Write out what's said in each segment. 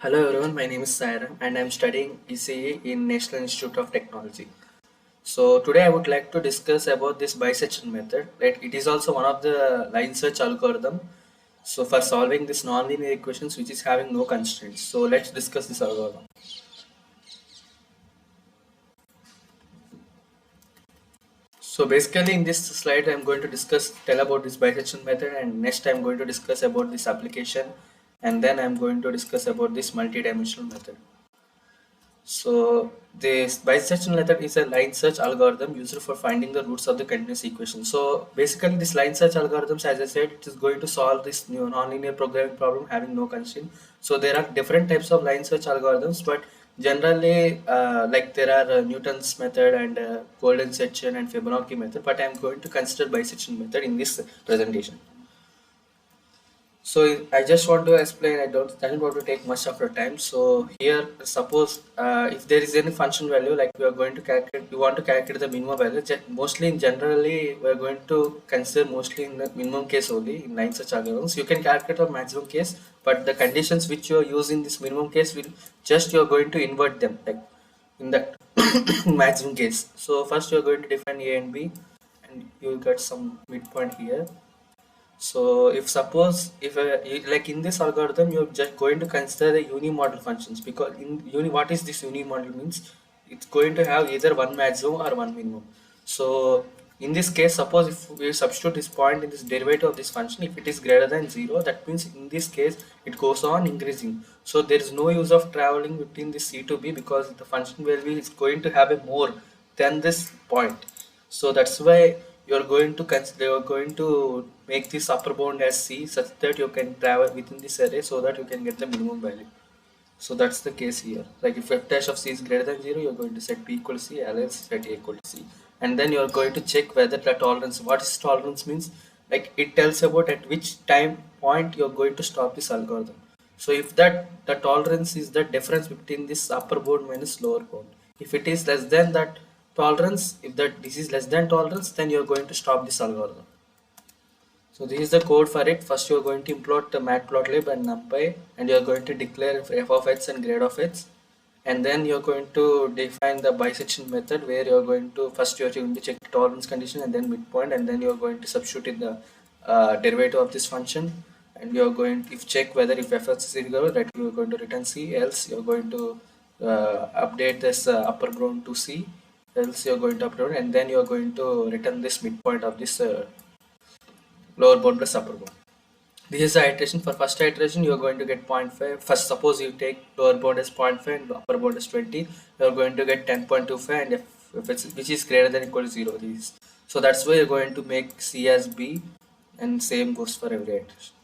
Hello everyone, my name is Sai Ram and I'm studying ECE in National Institute of Technology. So today I would like to discuss about this bisection method. It is also one of the line search algorithm. So for solving this nonlinear equations which is having no constraints. So let's discuss this algorithm. So basically in this slide I'm going to tell about this bisection method, and next I'm going to discuss about this application, and then I'm going to discuss about this multidimensional method. So this bisection method is a line search algorithm used for finding the roots of the continuous equation. So basically this line search algorithms, as I said, it is going to solve this new nonlinear programming problem having no constraint. So there are different types of line search algorithms, but generally like there are Newton's method and golden section and Fibonacci method, but I am going to consider bisection method in this presentation. So I just want to explain. I don't want to take much of your time. So here, suppose if there is any function value, like we are going to calculate, you want to calculate the minimum value. Mostly in generally, we are going to consider mostly in the minimum case only in line such algorithms. You can calculate a maximum case, but the conditions which you are using this minimum case will just you are going to invert them like in that maximum case. So first you are going to define A and B, and you will get some midpoint here. So if suppose if like in this algorithm you're just going to consider the unimodel functions, because in what is this unimodel means, it's going to have either one maximum or one minimum. So in this case, suppose if we substitute this point in this derivative of this function, if it is greater than 0, that means in this case it goes on increasing. So there is no use of traveling between this C to B, because the function value is going to have a more than this point. So that's why you're going to consider, you're going to make this upper bound as C, such that you can travel within this array so that you can get the minimum value. So that's the case here. Like if f dash of C is greater than 0, you're going to set B equal to C, else set A equal to C. And then you're going to check whether the tolerance, what is tolerance means, like it tells about at which time point you're going to stop this algorithm. So if that the tolerance is the difference between this upper bound minus lower bound. If it is less than that tolerance, if that this is less than tolerance, then you're going to stop this algorithm. So this is the code for it. First you are going to import the matplotlib and numpy, and you are going to declare f of x and grade of x, and then you are going to define the bisection method, where you are going to first you are going to check the tolerance condition and then midpoint, and then you are going to substitute in the derivative of this function, and you are going to check whether if f is equal, that you are going to return C, else you are going to update this upper bound to C, else you are going to update, and then you are going to return this midpoint of this lower bound plus upper bound. This is the iteration. For first iteration, you are going to get 0.5. First, suppose you take lower bound as 0.5 and upper bound as 20, you are going to get 10.25, and if it's which is greater than equal to 0. These. So that's why you're going to make C as B, and same goes for every iteration.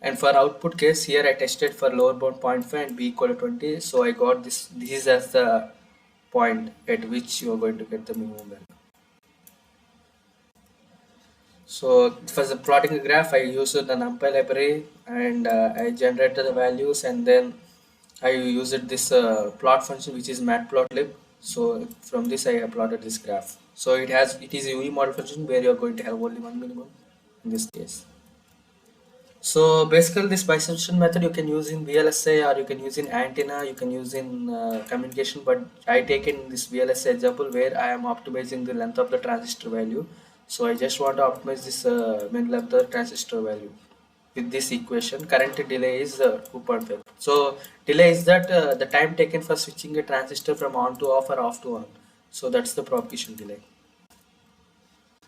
And for output case, here I tested for lower bound 0.5 and B equal to 20. So I got this. This is as the point at which you are going to get the minimum value. So for the plotting a graph, I used the NumPy library, and I generated the values, and then I used this plot function, which is matplotlib. So from this I have plotted this graph. So it is a unimodel function where you are going to have only one minimum in this case. So basically this bisection method you can use in VLSI, or you can use in antenna, you can use in communication, but I take in this VLSI example where I am optimizing the length of the transistor value. So I just want to optimize this min length of the transistor value with this equation. Current delay is 2.5. So delay is that the time taken for switching a transistor from on to off or off to on. So that's the propagation delay.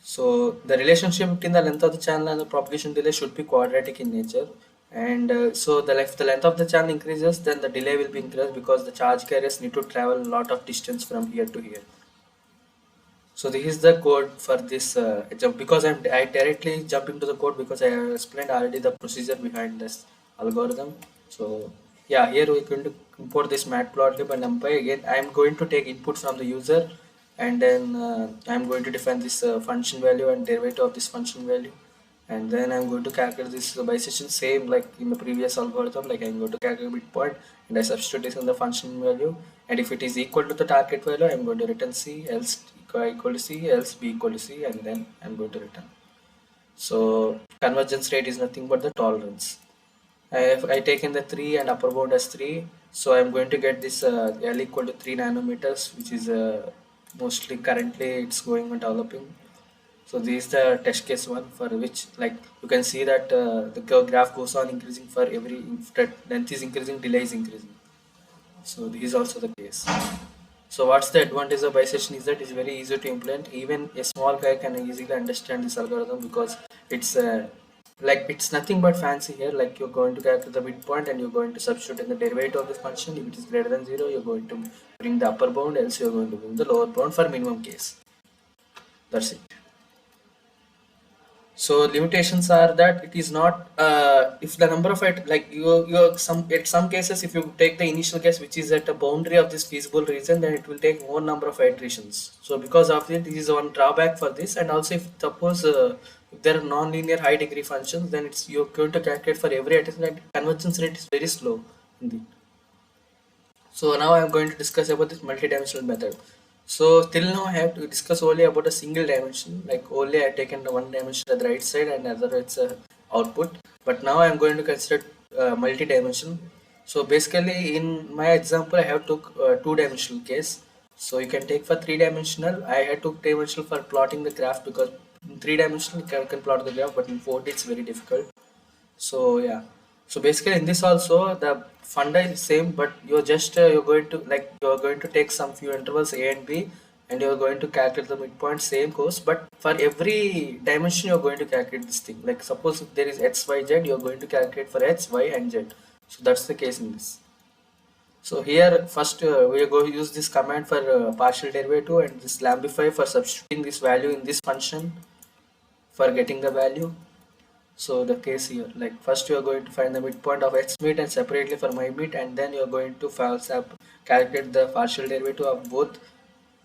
So the relationship between the length of the channel and the propagation delay should be quadratic in nature. And so if the length of the channel increases, then the delay will be increased, because the charge carriers need to travel a lot of distance from here to here. So this is the code for this jump, because I directly jump into the code because I have explained already the procedure behind this algorithm. So yeah, here we're going to import this matplotlib and numpy. Again, I'm going to take input from the user, and then I'm going to define this function value and derivative of this function value, and then I'm going to calculate this bisection, same like in the previous algorithm. Like I'm going to calculate midpoint, and I substitute this in the function value, and if it is equal to the target value, I'm going to return C, else equal to C, else B equal to C, and then I'm going to return. So convergence rate is nothing but the tolerance. If I take in the 3 and upper bound as 3, so I'm going to get this L equal to 3 nanometers, which is mostly currently it's going on developing. So this is the test case one, for which like you can see that the graph goes on increasing for every length is increasing, delay is increasing. So this is also the case. So what's the advantage of bisection is that it's very easy to implement. Even a small guy can easily understand this algorithm because it's like it's nothing but fancy here. Like you're going to calculate the midpoint and you're going to substitute in the derivative of this function. If it is greater than 0, you're going to bring the upper bound, else you're going to bring the lower bound for minimum case. That's it. So limitations are that it is not if the number of it like you some at some cases, if you take the initial case which is at a boundary of this feasible region, then it will take more number of iterations. So because of it, this is one drawback for this. And also if suppose if there are non-linear high degree functions, then it's you're going to calculate for every iteration, and convergence rate is very slow indeed. So now I am going to discuss about this multidimensional method. So till now I have to discuss only about a single dimension, like only I have taken the one dimension at the right side and other it's a output. But now I am going to consider multi-dimension. So basically in my example I have took two-dimensional case. So you can take for three-dimensional. I had took dimensional for plotting the graph because in three-dimensional you can plot the graph, but in 4D it's very difficult. So yeah, so basically in this also the funda is same, but you're just you're going to like you're going to take some few intervals a and b, and you're going to calculate the midpoint, same course, but for every dimension you're going to calculate this thing. Like suppose if there is x y z, you're going to calculate for x y and z. So that's the case in this. So here first we are going to use this command for partial derivative and this lambify for substituting this value in this function for getting the value. So the case here, like first you are going to find the midpoint of x meet and separately for y meet, and then you are going to calculate the partial derivative of both,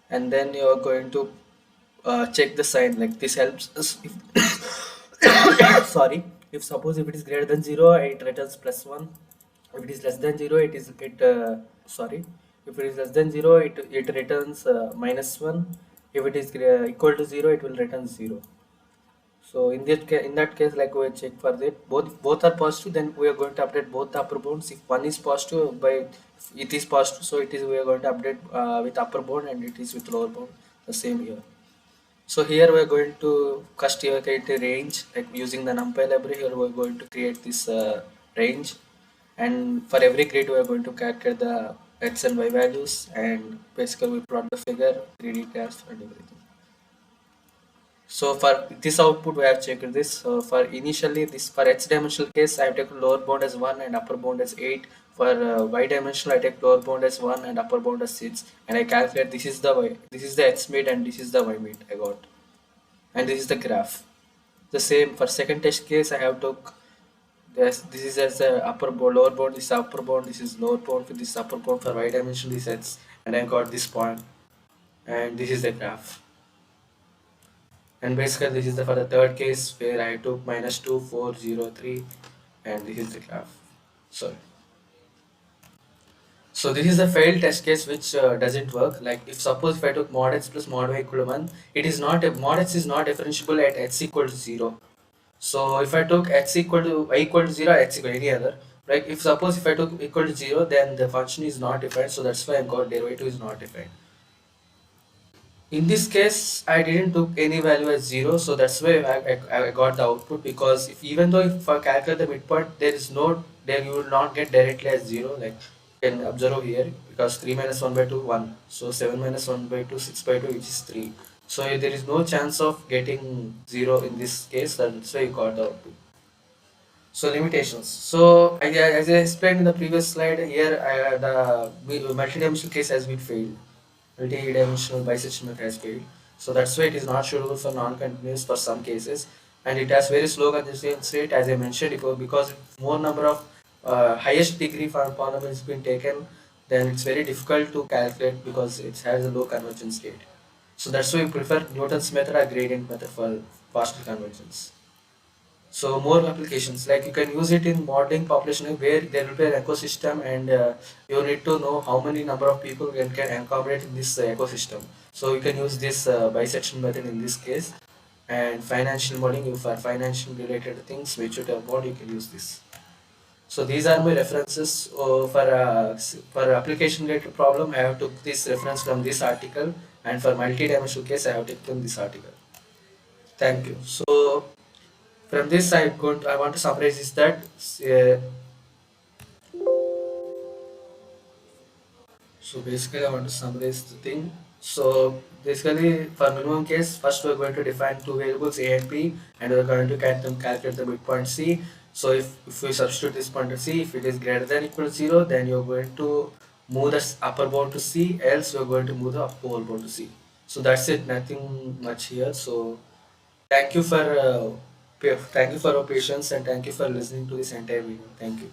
and then you are going to check the sign. Like this helps us if sorry, if suppose if it is greater than 0, it returns +1. If it is less than 0, it is sorry, if it is less than 0, it returns -1. If it is equal to 0, it will return 0. So in that case, like we check for that both are positive, then we are going to update both the upper bounds. If one is positive, by it is positive, so it is we are going to update with upper bound, and it is with lower bound. The same here. So here we are going to first here create a range, like using the NumPy library. Here we are going to create this range, and for every grid we are going to calculate the x and y values, and basically we plot the figure, 3D graphs, and everything. So for this output we have checked this. So for initially this for x dimensional case I have taken lower bound as 1 and upper bound as 8. For y dimensional I take lower bound as 1 and upper bound as 6, and I calculate this is the y, this is the x meet and this is the y meet I got, and this is the graph. The same for second test case I have took this is as a upper bound, lower bound, this is upper bound, this is lower bound, for this upper bound for y dimension this x, and I got this point, and this is the graph. And basically this is for the third case where I took -2, 4, 0, 3, and this is the graph. Sorry. So this is a failed test case which doesn't work. Like if suppose if I took mod x plus mod y equal to 1, it is not mod x is not differentiable at x equal to 0. So if I took x equal to y equal to 0, x equal to any other, like if suppose if I took equal to 0, then the function is not defined. So that's why I got derivative is not defined. In this case, I didn't took any value as 0, so that's why I got the output. Because even though if I calculate the midpoint, there is no, there you will not get directly as 0. Like you can observe here, because 3 minus 1 by 2 1, so 7 minus 1 by 2 6 by 2, which is 3. So there is no chance of getting 0 in this case. That's why you got the output. So limitations. So as I explained in the previous slide, here the multidimensional case has been failed. Multi-dimensional bisection method has failed. So that's why it is not suitable for non-continuous for some cases, and it has very slow convergence rate, as I mentioned before, because more number of highest degree polynomials been taken, then it's very difficult to calculate because it has a low convergence rate. So that's why we prefer Newton's method or gradient method for faster convergence. So more applications, like you can use it in modeling population where there will be an ecosystem, and you need to know how many number of people can accommodate in this ecosystem. So you can use this bisection method in this case. And financial modeling, for financial related things which you have about, you can use this. So these are my references for application related problem. I have took this reference from this article, and for multi-dimensional case, I have taken this article. Thank you. So from this, I want to summarize is that so basically, I want to summarize the thing. So basically, for minimum case, first we're going to define two variables a and b, and we're going to calculate the midpoint c. So if we substitute this point to c, if it is greater than equal to 0, then you're going to move the upper bound to c, else you're going to move the upper bound to c. So that's it, nothing much here. So thank you for your patience, and thank you for listening to this entire video. Thank you.